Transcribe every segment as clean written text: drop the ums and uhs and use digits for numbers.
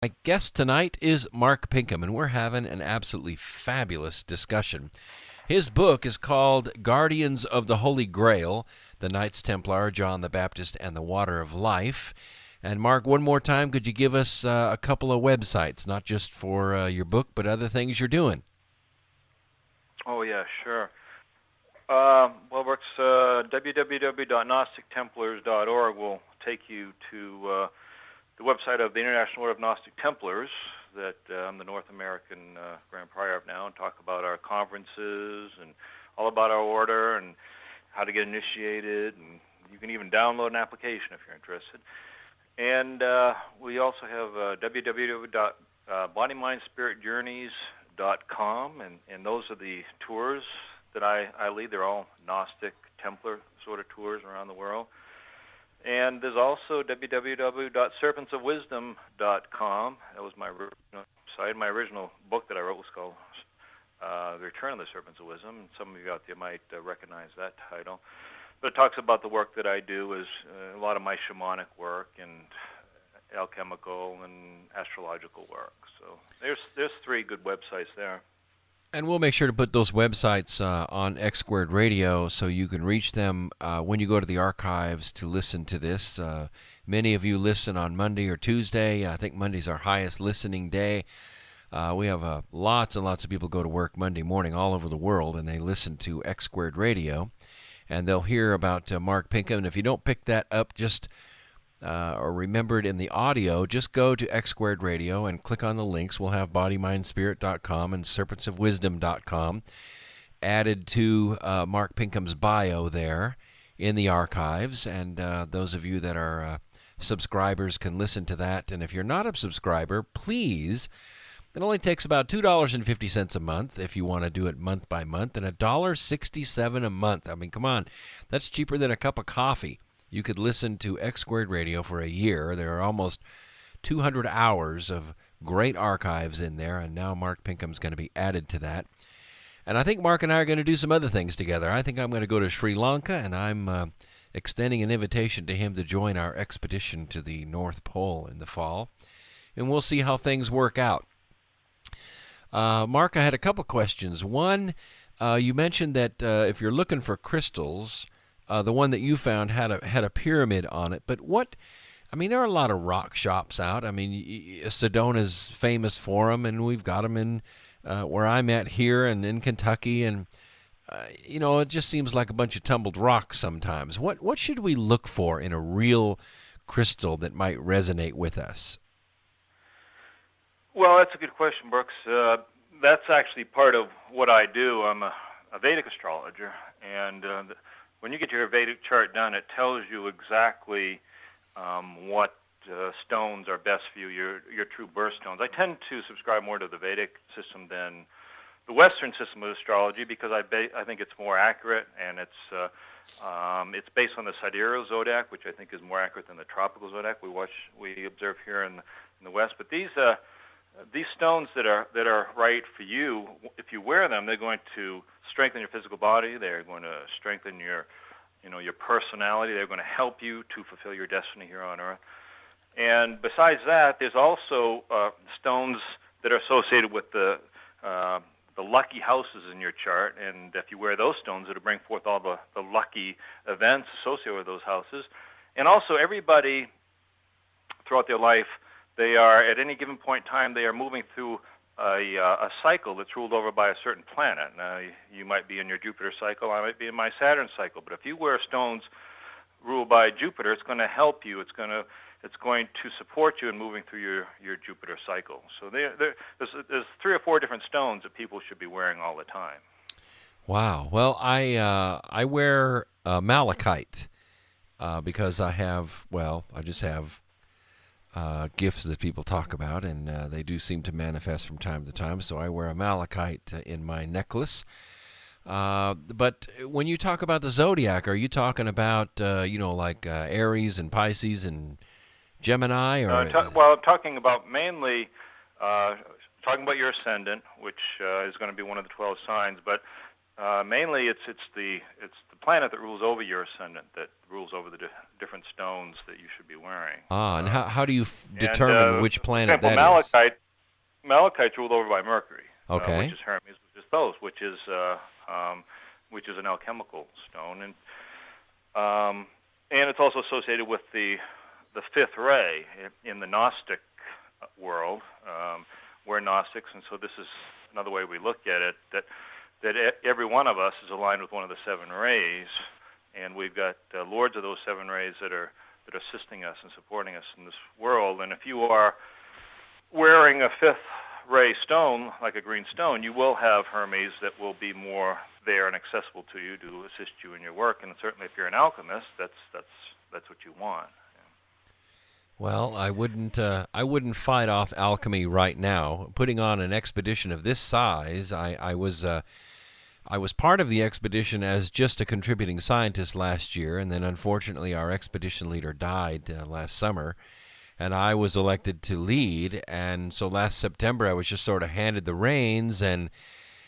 My guest tonight is Mark Pinkham, and we're having an absolutely fabulous discussion. His book is called Guardians of the Holy Grail, the Knights Templar, John the Baptist, and the Water of Life. And Mark, one more time, could you give us a couple of websites, not just for your book, but other things you're doing? Oh, yeah, sure. Well, it's www.gnostictemplars.org will take you to the website of the International Order of Gnostic Templars that I'm the North American Grand Prior of now, and talk about our conferences and all about our order and how to get initiated, and you can even download an application if you're interested. And we also have www.bodymindspiritjourneys.com, and those are the tours that I lead. They're all Gnostic Templar sort of tours around the world. And there's also www.serpentsofwisdom.com. That was my original site. My original book that I wrote was called The Return of the Serpents of Wisdom. And some of you out there might recognize that title. But it talks about the work that I do, is a lot of my shamanic work and alchemical and astrological work. So there's three good websites there. And we'll make sure to put those websites on X Squared Radio so you can reach them when you go to the archives to listen to this. Many of you listen on Monday or Tuesday. I think Monday's our highest listening day. We have lots and lots of people go to work Monday morning all over the world, and they listen to X Squared Radio. And they'll hear about Mark Pinkham. And if you don't pick that up, or remember it in the audio, just go to X Squared Radio and click on the links. We'll have bodymindspirit.com and serpentsofwisdom.com added to Mark Pinkham's bio there in the archives. And those of you that are subscribers can listen to that. And if you're not a subscriber, please, it only takes about $2.50 a month if you want to do it month by month, and $1.67 a month. I mean, come on, that's cheaper than a cup of coffee. You could listen to X Squared Radio for a year. There are almost 200 hours of great archives in there, and now Mark Pinkham's going to be added to that. And I think Mark and I are going to do some other things together. I think I'm going to go to Sri Lanka, and I'm extending an invitation to him to join our expedition to the North Pole in the fall. And we'll see how things work out. Mark, I had a couple questions. One, you mentioned that if you're looking for crystals, the one that you found had a pyramid on it. But there are a lot of rock shops out. I mean, Sedona's famous for them, and we've got them in where I'm at here and in Kentucky. And, it just seems like a bunch of tumbled rocks sometimes. What should we look for in a real crystal that might resonate with us? Well, that's a good question, Brooks. That's actually part of what I do. I'm a Vedic astrologer, and when you get your Vedic chart done, it tells you exactly what stones are best for you, your true birthstones. I tend to subscribe more to the Vedic system than the Western system of astrology because I think it's more accurate, and it's based on the sidereal zodiac, which I think is more accurate than the tropical zodiac we observe here in the West. But these stones that are right for you, if you wear them, they're going to strengthen your physical body. They're going to strengthen your personality. They're going to help you to fulfill your destiny here on Earth. And besides that, there's also stones that are associated with the lucky houses in your chart. And if you wear those stones, it'll bring forth all the lucky events associated with those houses. And also, everybody throughout their life, they are, at any given point in time, they are moving through a cycle that's ruled over by a certain planet. Now, you might be in your Jupiter cycle, I might be in my Saturn cycle. But if you wear stones ruled by Jupiter, it's going to help you. It's going to support you in moving through your Jupiter cycle. So there's 3 or 4 different stones that people should be wearing all the time. Wow. Well, I wear malachite because I just have gifts that people talk about, and they do seem to manifest from time to time. So I wear a malachite in my necklace. But when you talk about the zodiac, are you talking about like Aries and Pisces and Gemini, or? I'm talking about mainly talking about your ascendant, which is going to be one of the 12 signs. But Mainly, it's the planet that rules over your ascendant, that rules over the different stones that you should be wearing. And how do you determine which planet for that is? Malachite's ruled over by Mercury, Okay. which is Hermes, which is Thoth, which is an alchemical stone, and it's also associated with the fifth ray in the Gnostic world. We're Gnostics, and so this is another way we look at it, that every one of us is aligned with one of the seven rays, and we've got lords of those seven rays that are assisting us and supporting us in this world. And if you are wearing a fifth ray stone, like a green stone, you will have Hermes that will be more there and accessible to you to assist you in your work. And certainly, if you're an alchemist, that's what you want. Well, I wouldn't fight off alchemy right now. Putting on an expedition of this size, I was part of the expedition as just a contributing scientist last year, and then unfortunately our expedition leader died last summer, and I was elected to lead. And so last September I was just sort of handed the reins, and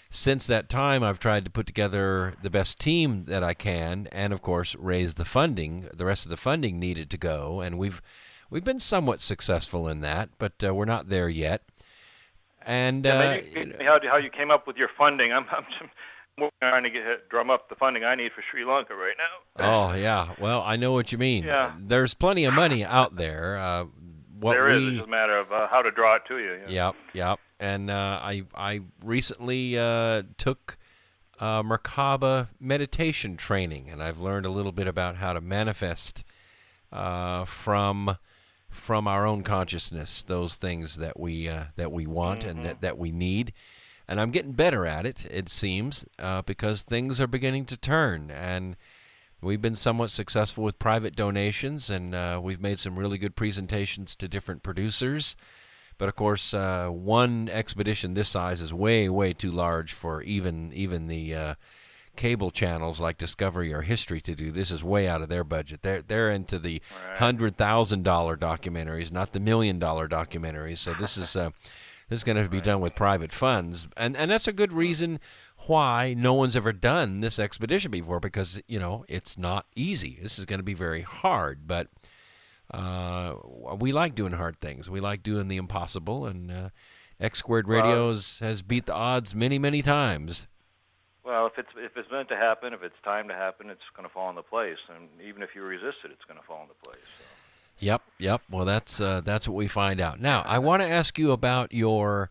since that time I've tried to put together the best team that I can, and of course raise the funding. The rest of the funding needed to go, and we've been somewhat successful in that, but we're not there yet. And maybe how you came up with your funding. I'm trying to drum up the funding I need for Sri Lanka right now. Oh yeah, well I know what you mean. Yeah. There's plenty of money out there. It's just a matter of how to draw it to you. Yep. And I recently took Merkaba meditation training, and I've learned a little bit about how to manifest from our own consciousness those things that we want and that we need. And I'm getting better at it, it seems, because things are beginning to turn. And we've been somewhat successful with private donations, and we've made some really good presentations to different producers. But, of course, one expedition this size is way, way too large for even the cable channels like Discovery or History to do. This is way out of their budget. They're into the $100,000 documentaries, not the $1 million documentaries. So this is going to be done with private funds, and that's a good reason why no one's ever done this expedition before, because it's not easy. This is going to be very hard, but we like doing hard things. We like doing the impossible, and X Squared Radio has beat the odds many, many times. Well, if it's meant to happen, if it's time to happen, it's going to fall into place, and even if you resist it, it's going to fall into place. So. Yep. Well, that's what we find out. Now, I want to ask you about your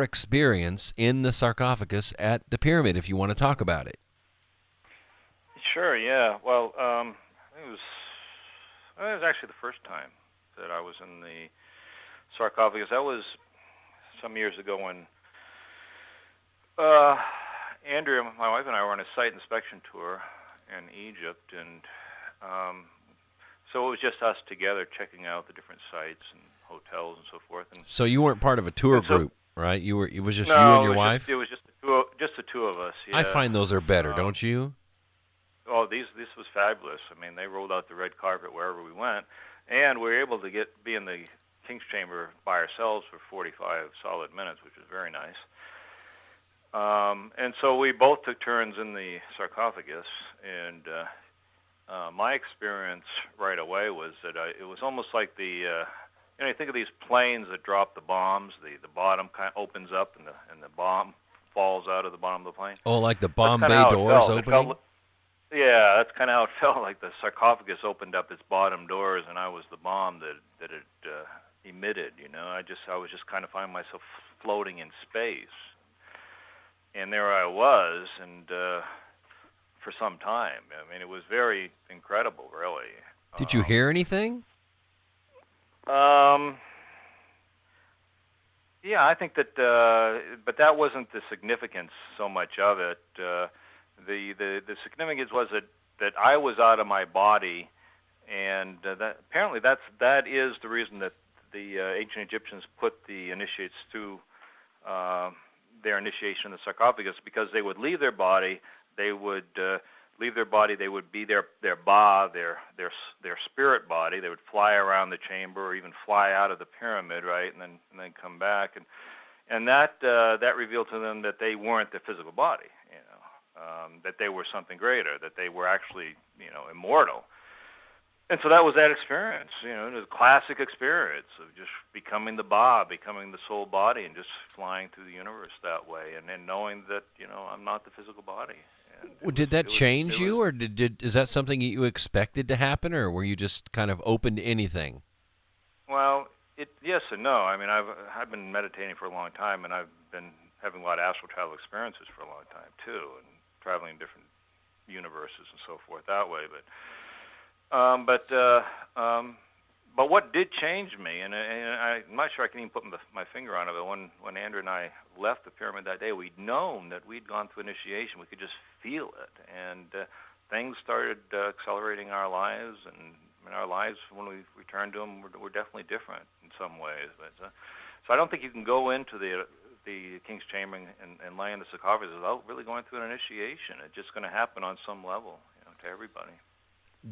experience in the sarcophagus at the pyramid, if you want to talk about it. Sure. Yeah. Well, it was actually the first time that I was in the sarcophagus. That was some years ago when Andrea, my wife, and I were on a site inspection tour in Egypt, and so it was just us together checking out the different sites and hotels and so forth. And so you weren't part of a tour group, right? It was just you and your wife? It was just the two of us. Yeah. I find those are better, don't you? Oh, this was fabulous. I mean, they rolled out the red carpet wherever we went, and we were able to be in the King's Chamber by ourselves for 45 solid minutes, which was very nice. And so we both took turns in the sarcophagus, and my experience right away was that it was almost like you think of these planes that drop the bombs. The bottom kind of opens up, and the bomb falls out of the bottom of the plane. Oh, like the bomb bay doors opening? Yeah, that's kind of how it felt. Like the sarcophagus opened up its bottom doors, and I was the bomb that it emitted. I was just kind of finding myself floating in space. And there I was, and for some time. I mean, it was very incredible, really. Did you hear anything? Yeah, I think that, but that wasn't the significance so much of it. The significance was that I was out of my body, and that apparently that is the reason that the ancient Egyptians put the initiates through their initiation in the sarcophagus, because they would leave their body, they would be their ba, their spirit body. They would fly around the chamber, or even fly out of the pyramid, right, and then come back, and that revealed to them that they weren't the physical body, that they were something greater, that they were actually, immortal. And so that was that experience, the classic experience of just becoming the Ba, becoming the soul body, and just flying through the universe that way, and then knowing that, I'm not the physical body. And did that change you, or is that something that you expected to happen, or were you just kind of open to anything? Well, yes and no. I mean, I've been meditating for a long time, and I've been having a lot of astral travel experiences for a long time too, and traveling in different universes and so forth that way. But what did change me, and I'm not sure I can even put my finger on it, but when Andrew and I left the pyramid that day, we'd known that we'd gone through initiation. We could just feel it, and things started accelerating our lives, and our lives, when we returned to them, were definitely different in some ways. But so I don't think you can go into the King's Chamber and lay in the sarcophagus without really going through an initiation. It's just going to happen on some level, to everybody.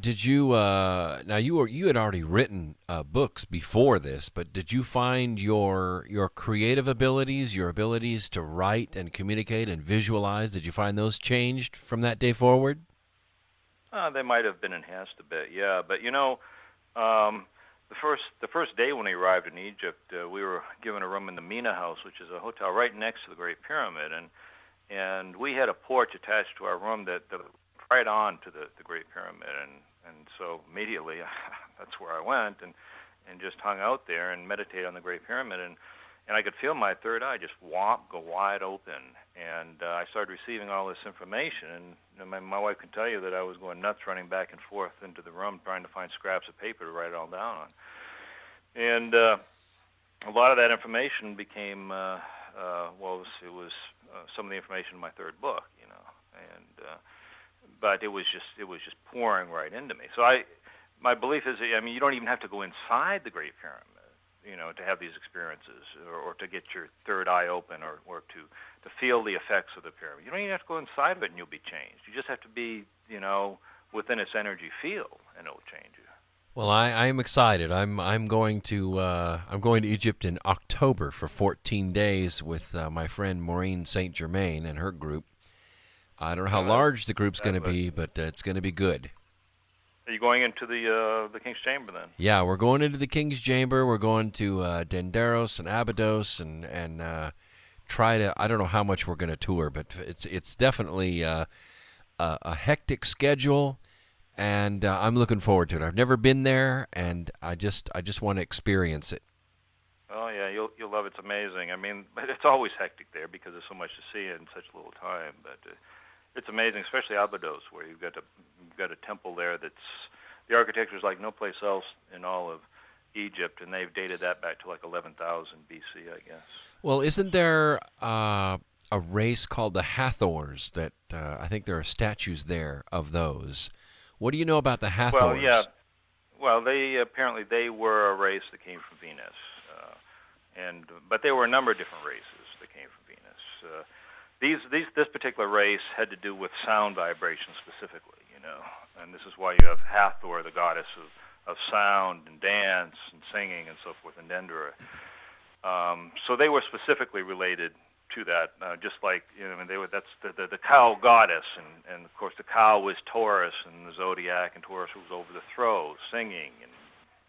Did you now you had already written books before this, but did you find your creative abilities, your abilities to write and communicate and visualize, did you find those changed from that day forward? They might have been enhanced a bit, yeah. But the first day when we arrived in Egypt, we were given a room in the Mina House, which is a hotel right next to the Great Pyramid, and we had a porch attached to our room that right on to the Great Pyramid, and so immediately that's where I went and just hung out there and meditated on the Great Pyramid, and I could feel my third eye just go wide open, and I started receiving all this information, and my wife can tell you that I was going nuts running back and forth into the room trying to find scraps of paper to write it all down on. And a lot of that information became, it was some of the information in my third book, and but it was just pouring right into me. So my belief is, you don't even have to go inside the Great Pyramid, to have these experiences, or to get your third eye open, or to feel the effects of the pyramid. You don't even have to go inside of it and you'll be changed. You just have to be, within its energy field, and it'll change you. Well, I'm excited. I'm going to Egypt in October for 14 days with my friend Maureen St. Germain and her group. I don't know how large the group's going to be, but it's going to be good. Are you going into the King's Chamber then? Yeah, we're going into the King's Chamber. We're going to Denderos and Abydos and try to. I don't know how much we're going to tour, but it's definitely a hectic schedule, and I'm looking forward to it. I've never been there, and I just want to experience it. Oh yeah, you'll love it. It's amazing. I mean, but it's always hectic there because there's so much to see in such little time. But it's amazing, especially Abydos, where you've got a temple there that's the architecture is like no place else in all of Egypt, and they've dated that back to like 11,000 BC, I guess. Well, isn't there a race called the Hathors that I think there are statues there of those? What do you know about the Hathors? Well, yeah. Well, they were a race that came from Venus, but there were a number of different races that came from Venus. This particular race had to do with sound vibrations specifically, and this is why you have Hathor, the goddess of sound and dance and singing and so forth, and Dendera. So they were specifically related to that, just like that's the cow goddess, and of course the cow was Taurus and the zodiac, and Taurus was over the throw, singing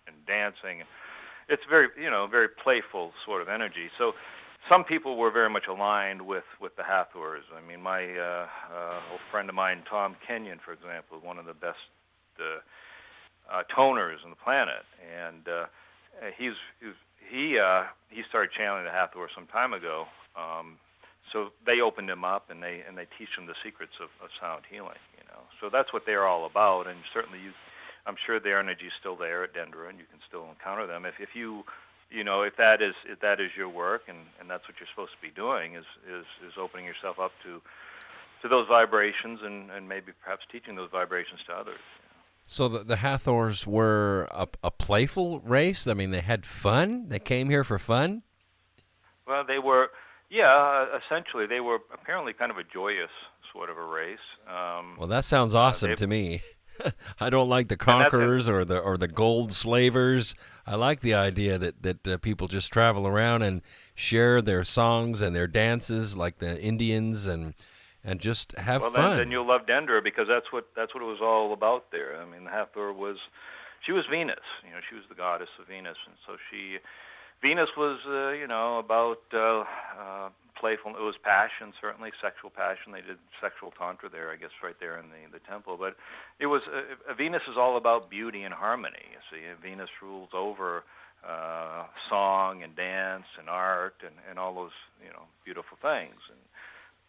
and dancing. And it's very very playful sort of energy. So some people were very much aligned with the Hathors. I mean, my old friend of mine, Tom Kenyon, for example, one of the best toners on the planet, and he started channeling the Hathor some time ago. So they opened him up, and they teach him the secrets of sound healing. So that's what they're all about, and certainly I'm sure their energy is still there at Dendera, and you can still encounter them if that is your work, and that's what you're supposed to be doing, is opening yourself up to those vibrations, and maybe perhaps teaching those vibrations to others. So the Hathors were a playful race? I mean, they had fun? They came here for fun? Well, they were, yeah, essentially. They were apparently kind of a joyous sort of a race. Well, that sounds awesome to me. I don't like the conquerors or the gold slavers. I like the idea that people just travel around and share their songs and their dances like the Indians and and just have Well, fun. then you'll love Denver, because that's what it was all about there. I mean, Hathor was Venus. She was the goddess of Venus, and so Venus was about playful. It was passion, certainly sexual passion. They did sexual tantra there, I guess, right there in the temple. But it was Venus is all about beauty and harmony. You see, Venus rules over song and dance and art and all those beautiful things,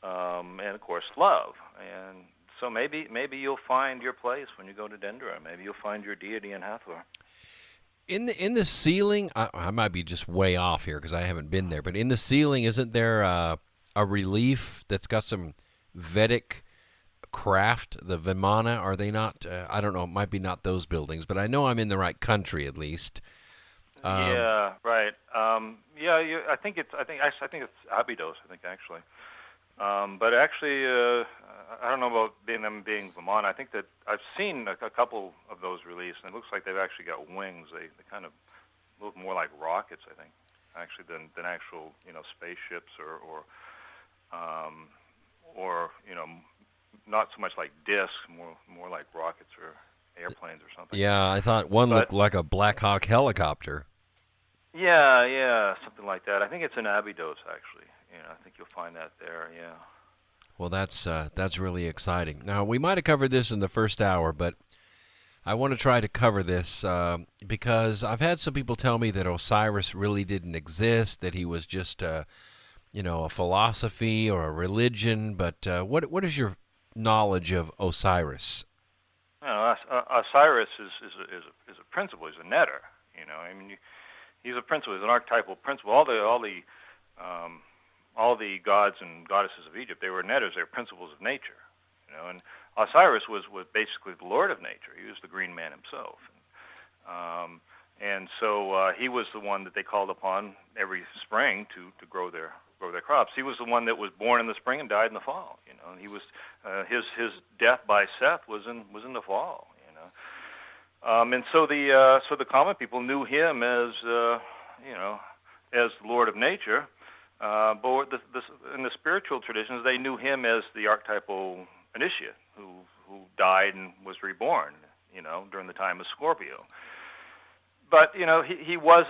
and of course love. And so maybe you'll find your place when you go to Dendera. Maybe you'll find your deity in Hathor. In the ceiling, I might be just way off here because I haven't been there, but in the ceiling, isn't there a relief that's got some Vedic craft? The Vimana, are they not? I don't know. It might be not those buildings, but I know I'm in the right country at least. Yeah, right. I think it's Abydos. I think actually. But actually, I don't know about them being Vimana. I think that I've seen a couple of those released, and it looks like they've actually got wings. They kind of look more like rockets, I think, actually than actual spaceships or not so much like discs, more like rockets or airplanes or something. Yeah, I thought one looked like a Black Hawk helicopter. Yeah, something like that. I think it's in Abydos, actually. I think you'll find that there. Yeah. Well, that's really exciting. Now, we might have covered this in the first hour, but I want to try to cover this because I've had some people tell me that Osiris really didn't exist, that he was just a philosophy or a religion. But what is your knowledge of Osiris? Osiris is a principle. He's a netter. He's a principle. He's an archetypal principle. All the gods and goddesses of Egypt, they were netters. They were principles of nature. And Osiris was basically the lord of nature. He was the Green Man himself. And so he was the one that they called upon every spring to grow their crops. He was the one that was born in the spring and died in the fall. And he was his death by Seth was in the fall. And so the common people knew him as as the Lord of Nature. But in the spiritual traditions, they knew him as the archetypal initiate who died and was reborn, during the time of Scorpio. But he was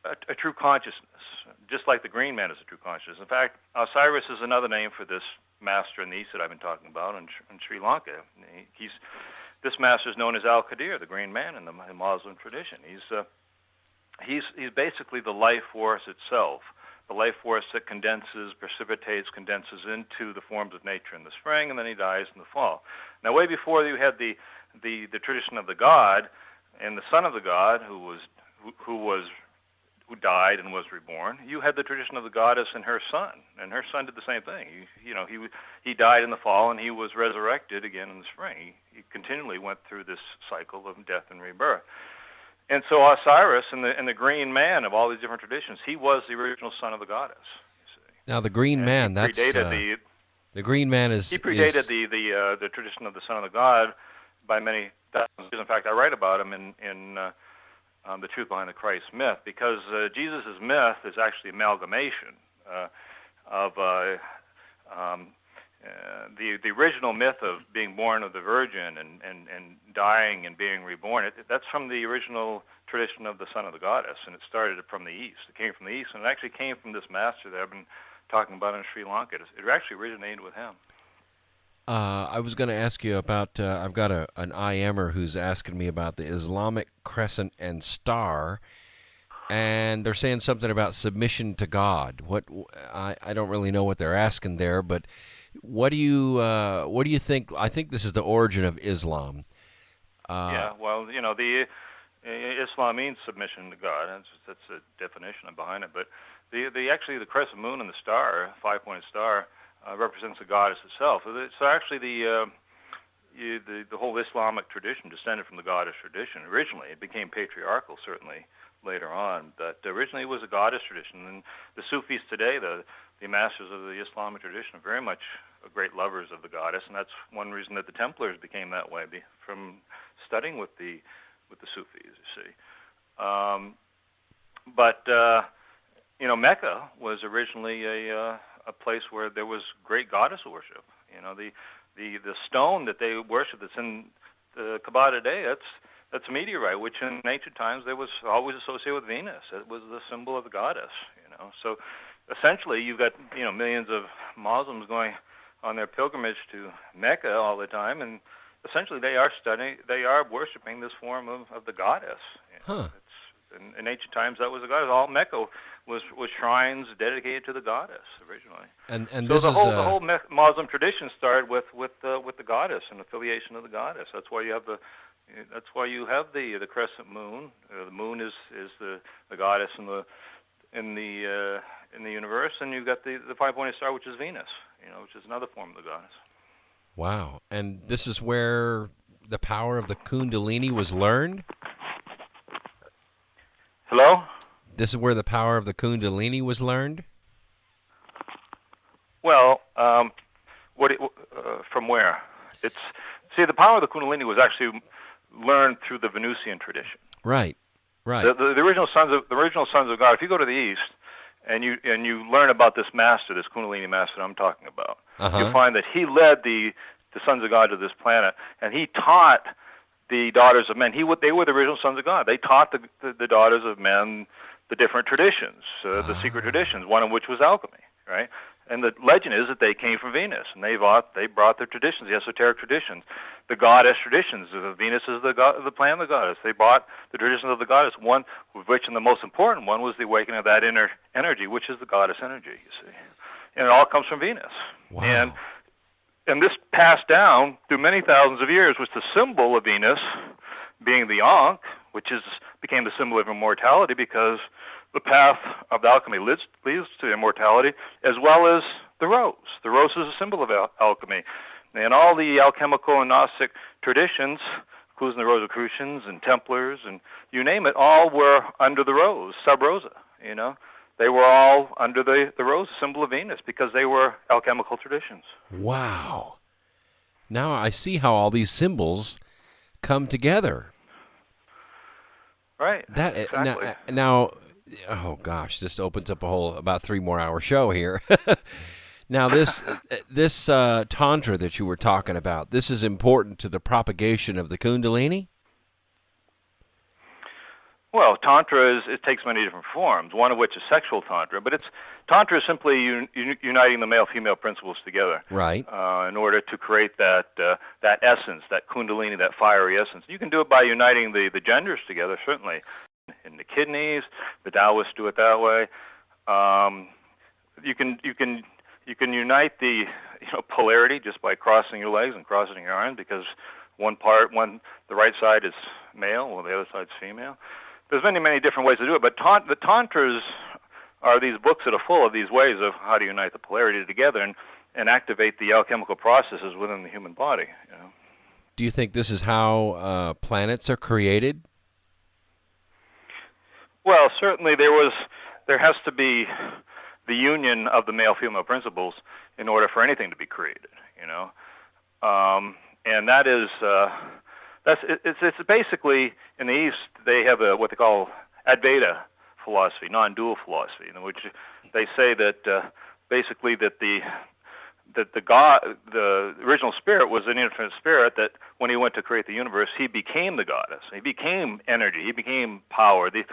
a true consciousness, just like the Green Man is a true consciousness. In fact, Osiris is another name for this master in the East that I've been talking about in Sri Lanka. This master is known as Al-Khadir, the Green Man, in the Muslim tradition. He's basically the life force itself. The life force that condenses into the forms of nature in the spring, and then he dies in the fall. Now, way before you had the tradition of the god and the son of the god who died and was reborn, you had the tradition of the goddess and her son did the same thing. He died in the fall and he was resurrected again in the spring. He continually went through this cycle of death and rebirth. And so Osiris and the Green Man of all these different traditions, he was the original son of the goddess. You see. Now the Green Man, the Green Man is... He predated the tradition of the son of the god by many thousands years. In fact, I write about him in The Truth Behind the Christ Myth, because Jesus' myth is actually amalgamation of the original myth of being born of the Virgin and dying and being reborn. That's from the original tradition of the son of the goddess, and it started from the East. It came from the East, and it actually came from this master that I've been talking about in Sri Lanka. It actually originated with him. I was going to ask you about, I've got an IMer who's asking me about the Islamic crescent and star, and they're saying something about submission to God. I don't really know what they're asking there, but what do you think? I think this is the origin of Islam. The Islam means submission to God. That's the definition behind it. But the crescent moon and the star, five-pointed star, represents the goddess itself. So actually the whole Islamic tradition descended from the goddess tradition. Originally, it became patriarchal, certainly later on, but originally it was a goddess tradition. And the Sufis today, the masters of the Islamic tradition, are very much great lovers of the goddess, and that's one reason that the Templars became that way, from studying with the Sufis, you see. Mecca was originally a a place where there was great goddess worship. You know, the stone that they worship that's in the Kaaba today, that's a meteorite, which in ancient times they was always associated with Venus. It was the symbol of the goddess. You know, so essentially you've got millions of Muslims going on their pilgrimage to Mecca all the time, and essentially they are worshiping this form of the goddess. You know, in ancient times, that was the goddess. All Mecca was shrines dedicated to the goddess originally. And so this the is whole Muslim tradition started with the goddess and affiliation of the goddess. That's why you have the crescent moon. The moon is the goddess in the universe, and you've got the five-pointed star, which is Venus. You know, which is another form of the goddess. Wow. And this is where the power of the Kundalini was learned? Hello? This is where the power of the Kundalini was learned? Well, from where? The power of the Kundalini was actually learned through the Venusian tradition. Right. The original sons of God. If you go to the East and you learn about this master, this Kundalini master that I'm talking about, you'll find that he led the sons of God to this planet, and he taught the daughters of men. They were the original sons of God. They taught the daughters of men the different traditions, the secret traditions, one of which was alchemy, right? And the legend is that they came from Venus, and they brought their traditions, the esoteric traditions, the goddess traditions. Venus is the planet of the goddess. They brought the traditions of the goddess, one of which, and the most important one, was the awakening of that inner energy, which is the goddess energy, you see. And it all comes from Venus. Wow. And this passed down through many thousands of years, was the symbol of Venus being the Ankh, which became the symbol of immortality, because the path of alchemy leads to immortality, as well as the rose. The rose is a symbol of alchemy. And all the alchemical and Gnostic traditions, including the Rosicrucians and Templars and you name it, all were under the rose, sub rosa, you know. They were all under the rose, symbol of Venus, because they were alchemical traditions. Wow. Now I see how all these symbols come together. Right. Exactly. Now, oh gosh, this opens up a whole about 3 more hour show here. Now this tantra that you were talking about, this is important to the propagation of the Kundalini? Well, tantra it takes many different forms, one of which is sexual tantra, but tantra is simply uniting the male-female principles together, right? In order to create that essence, that kundalini, that fiery essence. You can do it by uniting the genders together, certainly, in the kidneys. The Taoists do it that way. You can unite the polarity just by crossing your legs and crossing your arms, because the right side is male, while the other side's female. There's many different ways to do it, but the tantras are these books that are full of these ways of how to unite the polarity together and activate the alchemical processes within the human body. You know? Do you think this is how planets are created? Well, certainly there has to be the union of the male-female principles in order for anything to be created. You know, and that is. It's basically, in the East, they have what they call Advaita philosophy, non-dual philosophy, in which they say that basically that the God, the original spirit, was an infinite spirit, that when he went to create the universe, he became the goddess. He became energy. He became power. The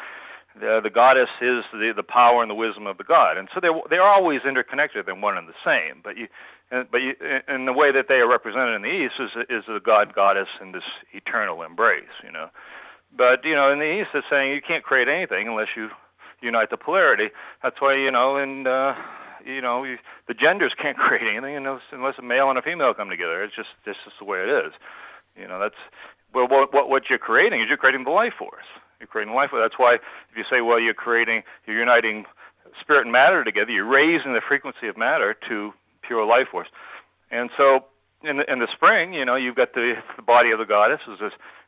goddess is the power and the wisdom of the God, and so they're always interconnected. They're one and the same. But in the way that they are represented in the East is the God goddess in this eternal embrace. You know, but in the East it's saying you can't create anything unless you unite the polarity. That's why the genders can't create anything unless a male and a female come together. It's just the way it is. What you're creating is you're creating the life force. You're creating life force. That's why if you say, well, you're uniting spirit and matter together, you're raising the frequency of matter to pure life force. And so in the spring, you've got the body of the goddess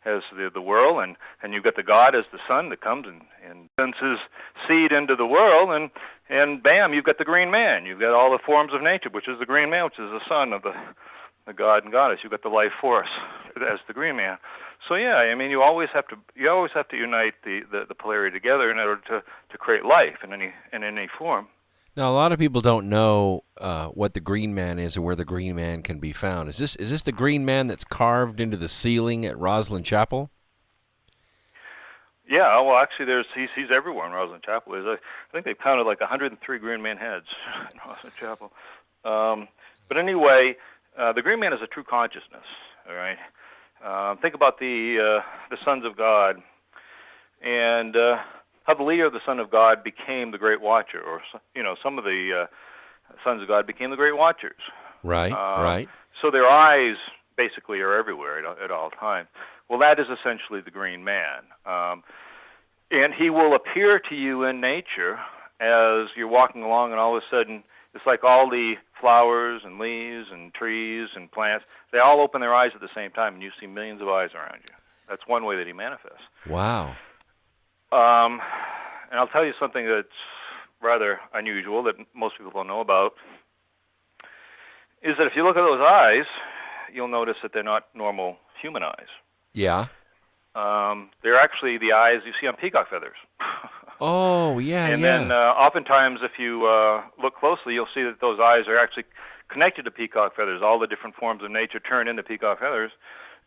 as the world, and you've got the god as the sun that comes and sends his seed into the world, and bam, you've got the green man. You've got all the forms of nature, which is the green man, which is the son of the god and goddess. You've got the life force as the green man. So yeah, I mean, you always have to unite the polarity together in order to create life in any form. Now, a lot of people don't know what the Green Man is or where the Green Man can be found. Is this the Green Man that's carved into the ceiling at Roslyn Chapel? Yeah, well, actually, he's everywhere in Roslyn Chapel. I think they've counted like 103 Green Man heads in Roslyn Chapel. But anyway, the Green Man is a true consciousness. All right, think about the sons of God, and how the leader of the Son of God became the Great Watcher, or some of the sons of God became the Great Watchers. Right, right. So their eyes basically are everywhere at all times. Well, that is essentially the Green Man. And he will appear to you in nature as you're walking along, and all of a sudden, it's like all the flowers and leaves and trees and plants, they all open their eyes at the same time, and you see millions of eyes around you. That's one way that he manifests. Wow. And I'll tell you something that's rather unusual that most people don't know about, is that if you look at those eyes, you'll notice that they're not normal human eyes. Yeah. They're actually the eyes you see on peacock feathers. Oh, yeah, and yeah. then oftentimes if you look closely, you'll see that those eyes are actually connected to peacock feathers. All the different forms of nature turn into peacock feathers,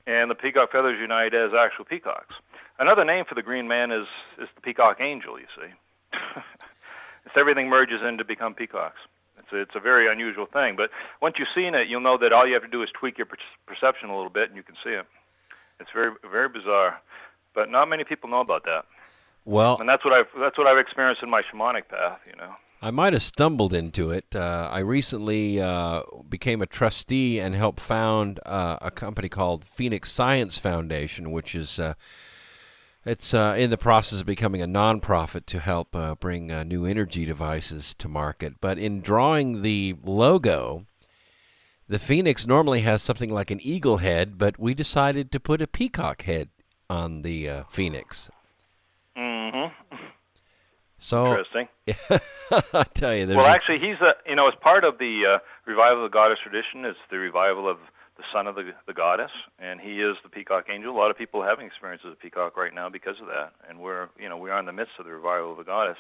and the peacock feathers unite as actual peacocks. Another name for the Green Man is the Peacock Angel, you see. It's everything merges in to become peacocks. It's a very unusual thing, but once you've seen it, you'll know that all you have to do is tweak your perception a little bit, and you can see it. It's very, very bizarre, but not many people know about that. Well, and that's what I've experienced in my shamanic path. I might have stumbled into it. I recently became a trustee and helped found a company called Phoenix Science Foundation, which is it's in the process of becoming a nonprofit to help bring new energy devices to market. But in drawing the logo, the Phoenix normally has something like an eagle head, but we decided to put a peacock head on the Phoenix. Mm-hmm. So interesting. I tell you, well, actually, he's as part of the revival of the goddess tradition. It's the revival of the son of the goddess, and he is the Peacock Angel. A lot of people are having experiences of peacock right now because of that, and we are in the midst of the revival of the goddess.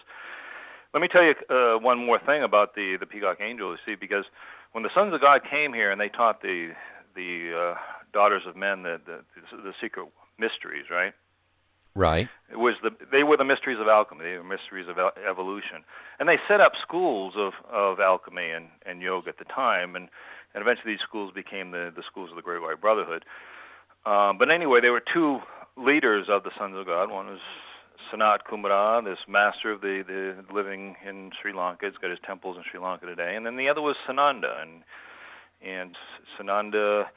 Let me tell you one more thing about the Peacock Angel. You see, because when the sons of God came here and they taught the daughters of men the secret mysteries, right? Right. They were the mysteries of alchemy. They were mysteries of evolution, and they set up schools of alchemy and yoga at the time, and eventually these schools became the schools of the Great White Brotherhood. But anyway, there were two leaders of the Sons of God. One was Sanat Kumara, this master of the living in Sri Lanka. He's got his temples in Sri Lanka today, and then the other was Sananda, and Sananda,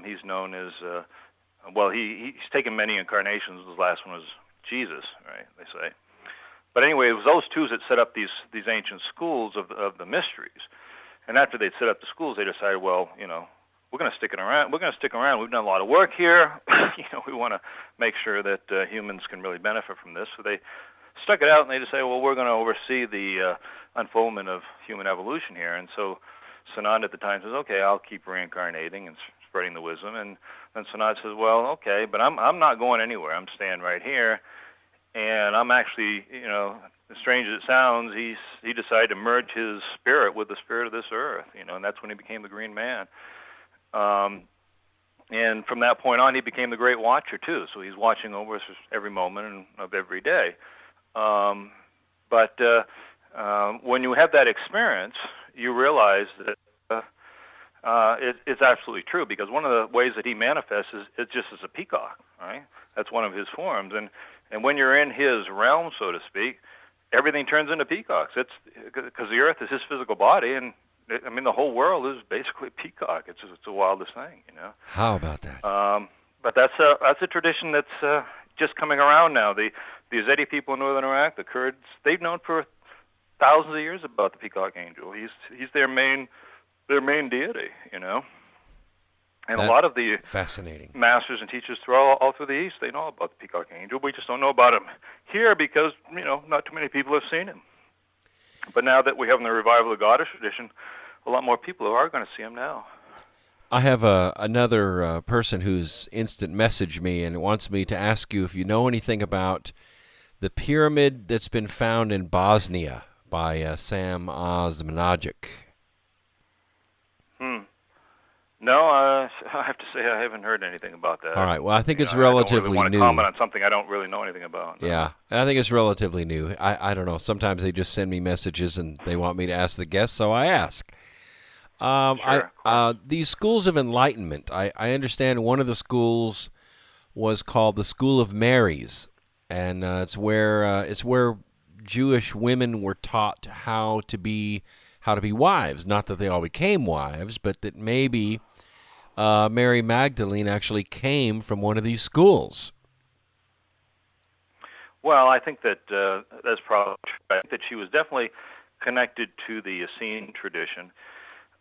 he's known as he's taken many incarnations. His last one was Jesus, right? They say. But anyway, it was those two that set up these ancient schools of the mysteries. And after they'd set up the schools, they decided, well, we're going to stick around. We're going to stick around. We've done a lot of work here. We want to make sure that humans can really benefit from this. So they stuck it out, and they decided, well, we're going to oversee the unfoldment of human evolution here. And so Sananda at the time says, okay, I'll keep reincarnating and spreading the wisdom. And then Sananda says, well, okay, but I'm not going anywhere. I'm staying right here. And I'm actually, as strange as it sounds, he decided to merge his spirit with the spirit of this earth, and that's when he became the Green Man. And from that point on, he became the Great Watcher too. So he's watching over us every moment of every day. But when you have that experience, you realize that it's absolutely true, because one of the ways that he manifests is it's just as a peacock, right? That's one of his forms, and when you're in his realm, so to speak, everything turns into peacocks. It's because the earth is his physical body, and the whole world is basically peacock. It's the wildest thing, How about that? But that's a tradition that's just coming around now. The Yazidi people in northern Iraq, the Kurds, they've known for thousands of years about the Peacock Angel. He's their main deity, And a lot of the fascinating masters and teachers all through the East, they know about the Peacock Angel. We just don't know about him here because, not too many people have seen him. But now that we have the revival of the goddess tradition, a lot more people are going to see him now. I have another person who's instant messaged me and wants me to ask you if you know anything about the pyramid that's been found in Bosnia by Sam Osmanagic. No, I have to say I haven't heard anything about that. All right. Well, I think it's I don't relatively really want new. to comment on something I don't really know anything about. No. Yeah, I think it's relatively new. I don't know. Sometimes they just send me messages and they want me to ask the guests, so I ask. Sure. These schools of enlightenment, I understand one of the schools was called the School of Marys, and it's where Jewish women were taught how to be wives. Not that they all became wives, but that maybe Mary Magdalene actually came from one of these schools. Well, I think that that's probably true. I think that she was definitely connected to the Essene tradition.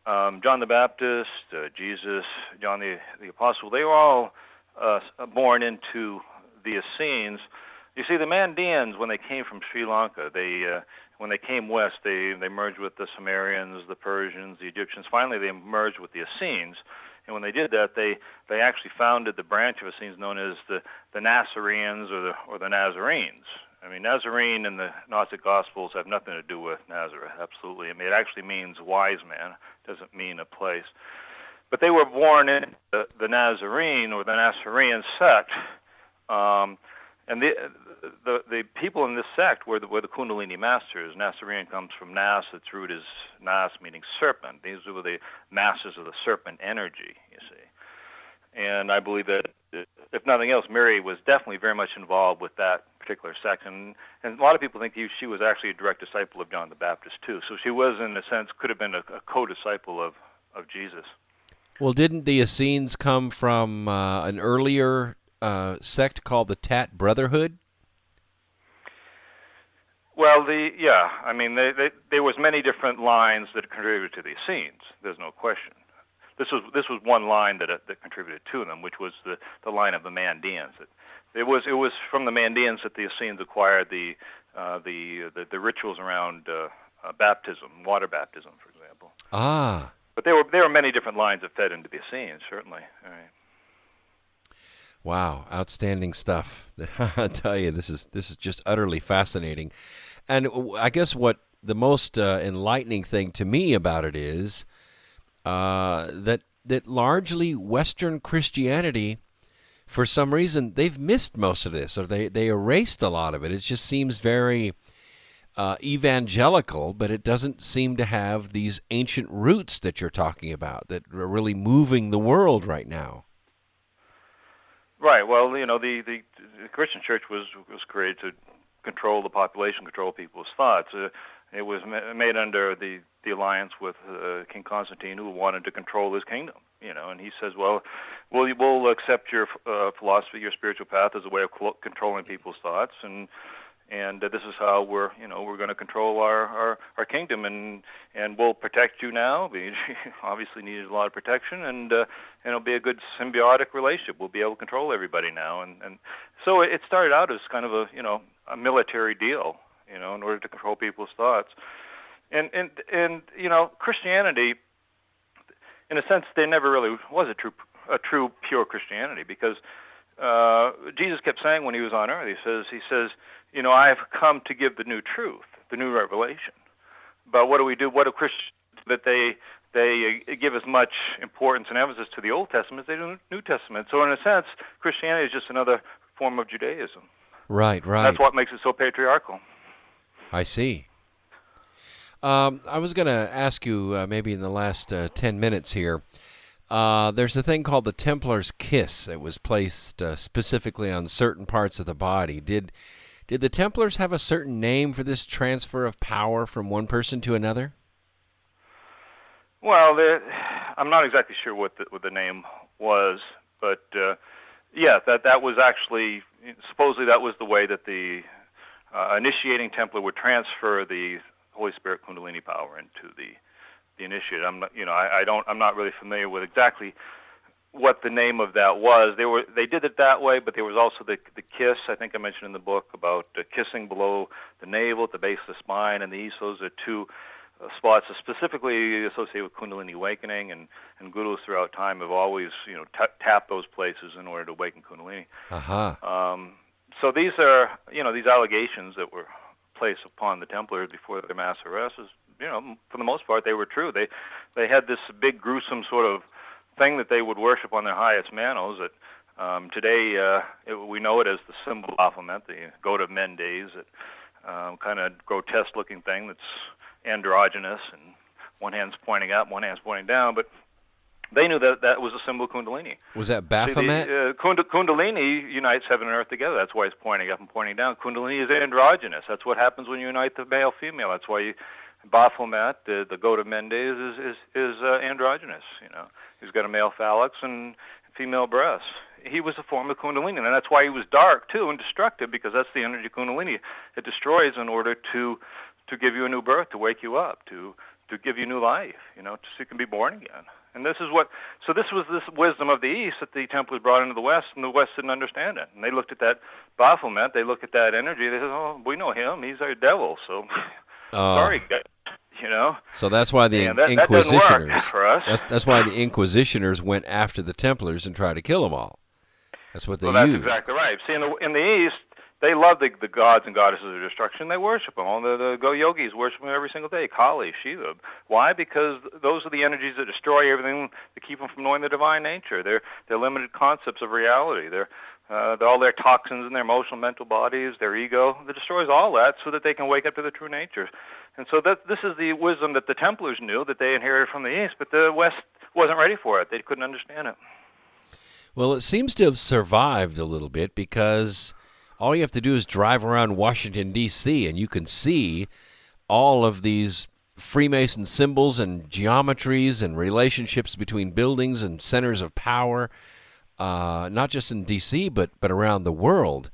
John the Baptist, Jesus, John the Apostle, they were all born into the Essenes. You see, the Mandeans, when they came from Sri Lanka, when they came west, they merged with the Sumerians, the Persians, the Egyptians. Finally, they merged with the Essenes. And when they did that, they actually founded the branch of Essenes known as the Nazarenes or the Nazarenes. I mean, Nazarene in the Gnostic Gospels have nothing to do with Nazareth, absolutely. I mean, it actually means wise man. It doesn't mean a place. But they were born in the Nazarene or the Nazarean sect, and the people in this sect were the Kundalini masters. Nazarene comes from Nas. Its root is Nas, meaning serpent. These were the masters of the serpent energy, you see. And I believe that, if nothing else, Mary was definitely very much involved with that particular sect. And a lot of people think she was actually a direct disciple of John the Baptist, too. So she was, in a sense, could have been a co-disciple of Jesus. Well, didn't the Essenes come from an earlier sect called the Tat Brotherhood? Well, I mean, there was many different lines that contributed to the Essenes. There's no question. This was one line that contributed to them, which was the line of the Mandeans. It was from the Mandeans that the Essenes acquired the rituals around baptism, water baptism, for example. Ah. But there were many different lines that fed into the Essenes, certainly. All right. Wow, outstanding stuff. I tell you, this is just utterly fascinating. And I guess what the most enlightening thing to me about it is that largely Western Christianity, for some reason, they've missed most of this, or they erased a lot of it. It just seems very evangelical, but it doesn't seem to have these ancient roots that you're talking about that are really moving the world right now. Right. Well, you know, the Christian church was created to control the population, control people's thoughts. It was made under the alliance with King Constantine, who wanted to control his kingdom. You know, and he says, well, we'll accept your philosophy, your spiritual path as a way of controlling people's thoughts, and this is how we're going to control our kingdom, and we'll protect you now. We obviously needed a lot of protection, and it'll be a good symbiotic relationship. We'll be able to control everybody now, and so it started out as kind of a military deal, in order to control people's thoughts, and Christianity, in a sense, there never really was a true pure Christianity, because Jesus kept saying when he was on earth, he says, I've come to give the new truth, the new revelation. But what do we do? What do Christians, that they give as much importance and emphasis to the Old Testament as they do the New Testament. So in a sense, Christianity is just another form of Judaism. Right. That's what makes it so patriarchal. I see. I was going to ask you maybe in the last 10 minutes here, there's a thing called the Templars Kiss. It was placed specifically on certain parts of the body. Did the Templars have a certain name for this transfer of power from one person to another? Well, I'm not exactly sure what the name was, but that was actually, supposedly that was the way that the initiating Templar would transfer the Holy Spirit Kundalini power into the initiate. I'm not really familiar with exactly what the name of that was. They did it that way, but there was also the kiss. I think I mentioned in the book about kissing below the navel at the base of the spine and the east. Those are two spots specifically associated with Kundalini awakening, and gurus throughout time have always tapped those places in order to awaken Kundalini. Uh-huh. So these are these allegations that were place upon the Templars before their mass arrest is, for the most part, they were true. They had this big, gruesome sort of thing that they would worship on their highest manos. That today we know it as the symbol of Baphomet, the goat of Mendes, that kind of grotesque-looking thing that's androgynous, and one hand's pointing up, one hand's pointing down, but they knew that that was a symbol of Kundalini. Was that Baphomet? Kundalini unites heaven and earth together. That's why it's pointing up and pointing down. Kundalini is androgynous. That's what happens when you unite the male-female. That's why Baphomet, the goat of Mendes, is androgynous. He's got a male phalanx and female breasts. He was a form of Kundalini, and that's why he was dark too and destructive, because that's the energy of Kundalini. It destroys in order to give you a new birth, to wake you up, to give you new life, so you can be born again. And this was this wisdom of the East that the Templars brought into the West, and the West didn't understand it. And they looked at that Baphomet, they looked at that energy, they said, oh, we know him, he's our devil, so sorry, guys. So that's why the Inquisitioners. That doesn't work for us. That's why the Inquisitioners went after the Templars and tried to kill them all. That's what they used. That's exactly right. See, in the East, they love the gods and goddesses of destruction. They worship them. All the yogis worship them every single day. Kali, Shiva. Why? Because those are the energies that destroy everything, to keep them from knowing the divine nature. They're limited concepts of reality. They're all their toxins in their emotional, mental bodies, their ego. That destroys all that so that they can wake up to the true nature. And so this is the wisdom that the Templars knew, that they inherited from the East, but the West wasn't ready for it. They couldn't understand it. Well, it seems to have survived a little bit, because all you have to do is drive around Washington, D.C., and you can see all of these Freemason symbols and geometries and relationships between buildings and centers of power, not just in D.C., but around the world.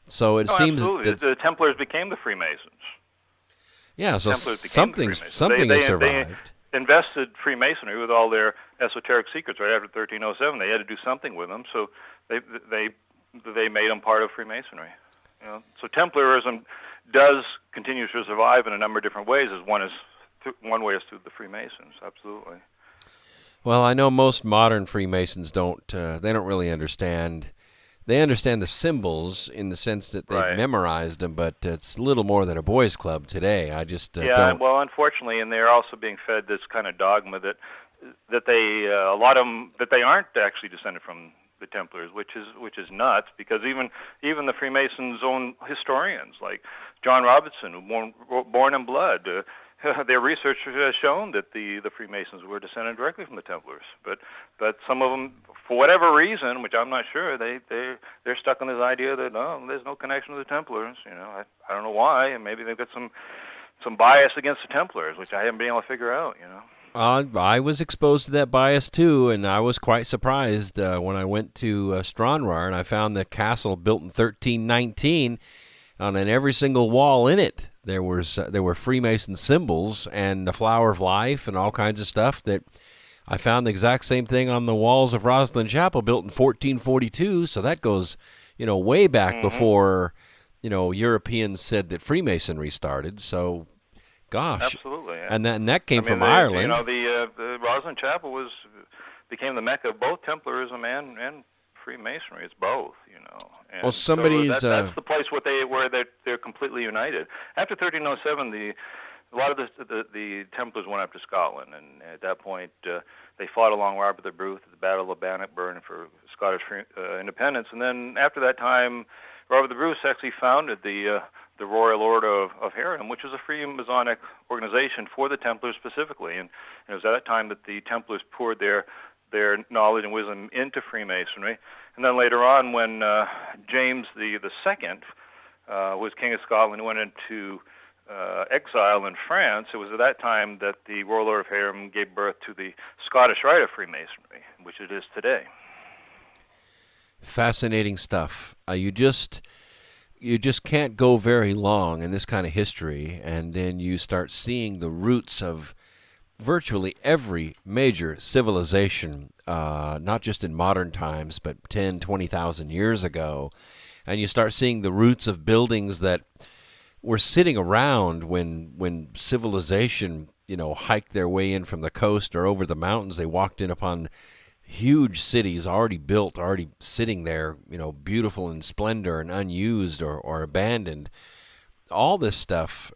So it seems absolutely. The Templars became the Freemasons. Yeah, so something has survived. They invested Freemasonry with all their esoteric secrets right after 1307. They had to do something with them, so they made them part of Freemasonry. So Templarism does continue to survive in a number of different ways. One way is through the Freemasons, absolutely. Well, I know most modern Freemasons don't really understand. They understand the symbols in the sense that they've memorized them, but it's a little more than a boys' club today. I just don't. Well, unfortunately, and they're also being fed this kind of dogma that they a lot of them, that they aren't actually descended from the Templars, which is nuts, because even the Freemasons' own historians, like John Robinson, who born in blood, their research has shown that the Freemasons were descended directly from the Templars. But some of them, for whatever reason, which I'm not sure, they're stuck on this idea that there's no connection to the Templars. I don't know why, and maybe they've got some bias against the Templars, which I haven't been able to figure out. I was exposed to that bias too, and I was quite surprised when I went to Stranraer and I found the castle built in 1319, and on every single wall in it there were Freemason symbols and the Flower of Life and all kinds of stuff. That I found the exact same thing on the walls of Rosslyn Chapel, built in 1442. So that goes, way back before, Europeans said that Freemasonry started. So. Gosh, absolutely, yeah. and that came from Ireland. The Rosslyn Chapel became the mecca of both Templarism and Freemasonry. It's both, And well, somebody's that's the place where they're completely united. After 1307, a lot of the Templars went up to Scotland, and at that point they fought along Robert the Bruce at the Battle of Bannockburn for Scottish independence. And then after that time, Robert the Bruce actually founded the Royal Order of Heron, which was a Freemasonic organization for the Templars specifically. And it was at that time that the Templars poured their knowledge and wisdom into Freemasonry. And then later on, when James the Second was King of Scotland and went into exile in France, it was at that time that the Royal Order of Heron gave birth to the Scottish Rite of Freemasonry, which it is today. Fascinating stuff. You just can't go very long in this kind of history, and then you start seeing the roots of virtually every major civilization, not just in modern times, but 10, 20,000 years ago. And you start seeing the roots of buildings that were sitting around when civilization, hiked their way in from the coast or over the mountains. They walked in upon huge cities already built, already sitting there, beautiful in splendor and unused or abandoned. all this stuff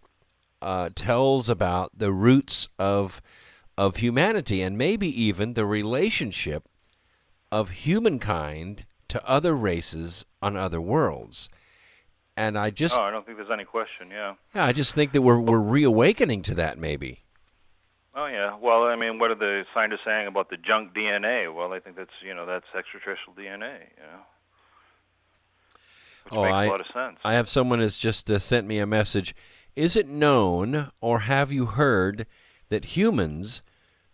tells about the roots of humanity, and maybe even the relationship of humankind to other races on other worlds. And I don't think there's any question. Yeah. I just think that we're reawakening to that, maybe. Oh yeah. Well, I mean, what are the scientists saying about the junk DNA? Well, I think that's extraterrestrial DNA. Which makes a lot of sense. I have someone has just sent me a message. Is it known, or have you heard, that humans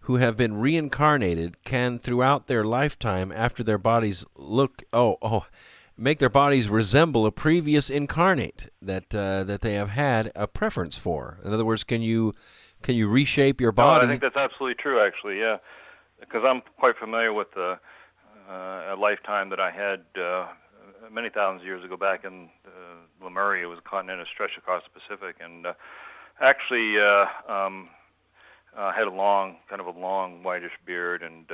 who have been reincarnated can, throughout their lifetime, after their bodies make their bodies resemble a previous incarnate that they have had a preference for? In other words, can you reshape your body? I think that's absolutely true, actually. Yeah, because I'm quite familiar with a lifetime that I had many thousands of years ago back in Lemuria. It was a continent that stretched across the Pacific, and actually had a long whitish beard and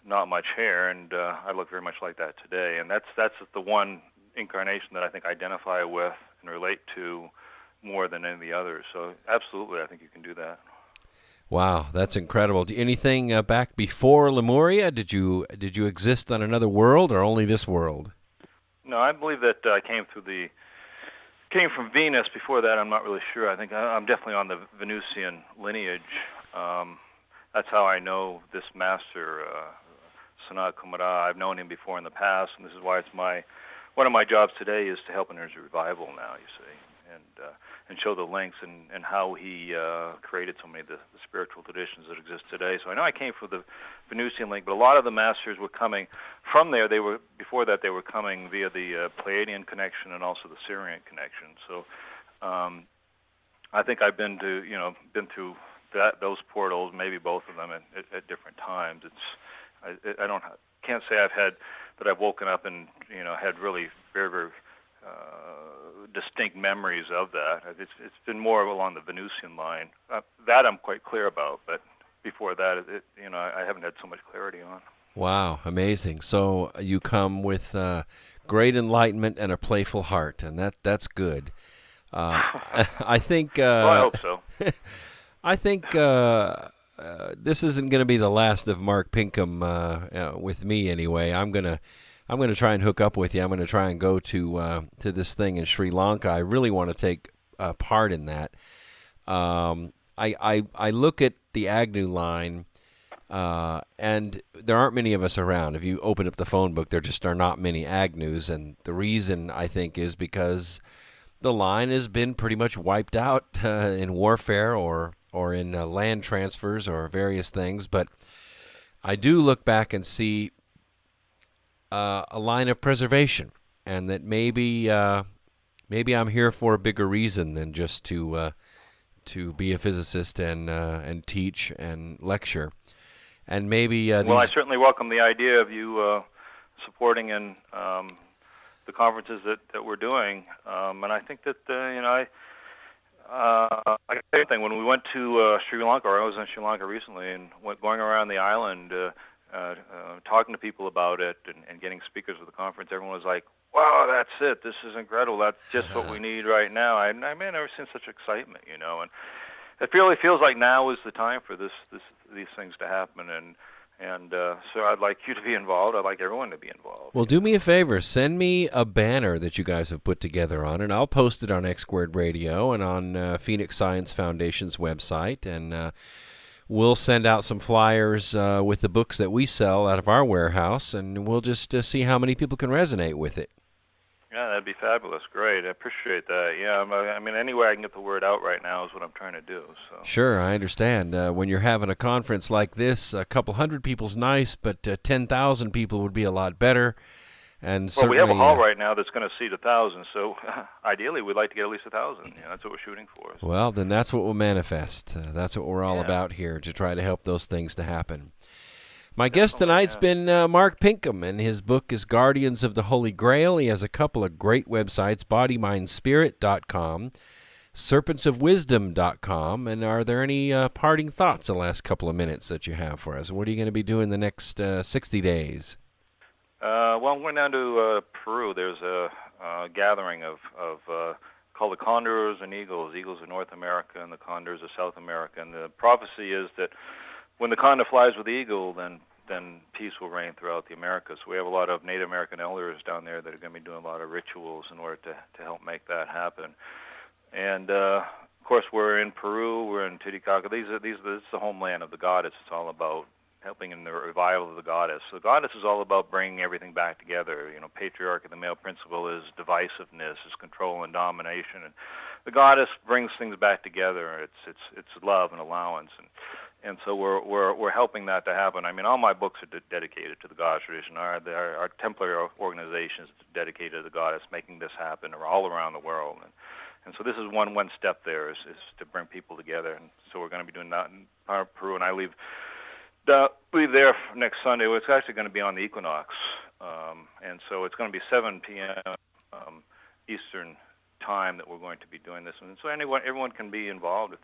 not much hair, and I look very much like that today. And that's the one incarnation that I think I identify with and relate to more than any of the others. So absolutely, I think you can do that. Wow, that's incredible. Anything back before Lemuria? Did you exist on another world, or only this world? No, I believe that I came from Venus. Before that, I'm not really sure. I think I'm definitely on the Venusian lineage. That's how I know this master, Sanat Kumara. I've known him before in the past, and this is why one of my jobs today is to help energy revival now, you see, and show the links and how he created so many of the spiritual traditions that exist today. So I know I came from the Venusian link, but a lot of the masters were coming from there. Before that they were coming via the Pleiadian connection and also the Syrian connection. So I think I've been through those portals, maybe both of them at different times. I can't say I've woken up and had really very, very distinct memories of that. It's been more along the Venusian line. That I'm quite clear about, but before that, I haven't had so much clarity on. Wow, amazing. So you come with great enlightenment and a playful heart, and that's good. I think. Well, I hope so. I think this isn't going to be the last of Mark Pinkham with me anyway. I'm gonna try and hook up with you. I'm going to try and go to this thing in Sri Lanka. I really want to take part in that. I look at the Agnew line, and there aren't many of us around. If you open up the phone book, there just are not many Agnews, and the reason, I think, is because the line has been pretty much wiped out in warfare or in land transfers or various things. But I do look back and see a line of preservation, and that maybe I'm here for a bigger reason than just to be a physicist and teach and lecture. And maybe well, I certainly welcome the idea of you supporting in the conferences that we're doing, and I think that I say thing when we went to Sri Lanka, or I was in Sri Lanka recently, and going around the island, talking to people about it and getting speakers for the conference. Everyone was like, "Wow, that's it! This is incredible! That's just what we need right now." I've never seen such excitement, and it really feels like now is the time for these things to happen, and so I'd like you to be involved. I'd like everyone to be involved. Well, do me a favor. Send me a banner that you guys have put together on, and I'll post it on X Squared Radio and on Phoenix Science Foundation's website, and we'll send out some flyers with the books that we sell out of our warehouse, and we'll just see how many people can resonate with it. Yeah, that'd be fabulous. Great. I appreciate that. Yeah, I mean, any way I can get the word out right now is what I'm trying to do. So. Sure, I understand. When you're having a conference like this, a couple hundred people's nice, but 10,000 people would be a lot better. And well, we have a hall right now that's going to seat 1,000, so ideally we'd like to get at least 1,000. Yeah, that's what we're shooting for. So. Well, then that's what we'll manifest. That's what we're all about here, to try to help those things to happen. My guest tonight's been Mark Pinkham, and his book is Guardians of the Holy Grail. He has a couple of great websites, bodymindspirit.com, serpentsofwisdom.com. And are there any parting thoughts the last couple of minutes that you have for us? What are you going to be doing the next 60 days? Well, I'm going down to Peru. There's a gathering of called the Condors and Eagles. Eagles are North America, and the Condors are South America. And the prophecy is that when the condor flies with the eagle, then peace will reign throughout the Americas. So we have a lot of Native American elders down there that are going to be doing a lot of rituals in order to help make that happen. And of course, we're in Peru, we're in Titicaca. This is the homeland of the goddess. It's all about helping in the revival of the goddess. So the goddess is all about bringing everything back together. You know, patriarchy, the male principle is divisiveness, is control and domination, and the goddess brings things back together. It's love and allowance, and so we're helping that to happen. I mean, all my books are dedicated to the goddess tradition. Our Templar organization is dedicated to the goddess, making this happen all around the world. And so this is one step there is to bring people together. And so we're going to be doing that in Peru, and I leave there next Sunday. Well, it's actually going to be on the equinox, and so it's going to be 7 p.m. Eastern time that we're going to be doing this, and so everyone can be involved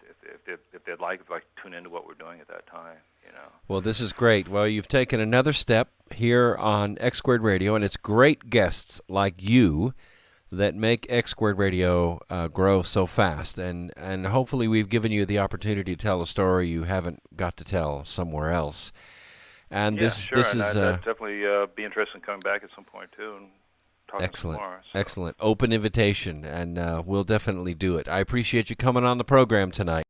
if they'd like to tune into what we're doing at that time. You know. Well, this is great. Well, you've taken another step here on X Squared Radio, and it's great guests like you that make X Squared Radio grow so fast, and hopefully we've given you the opportunity to tell a story you haven't got to tell somewhere else. And this is I'd definitely be interested in coming back at some point too and talking some more. So. Excellent. Open invitation, and we'll definitely do it. I appreciate you coming on the program tonight.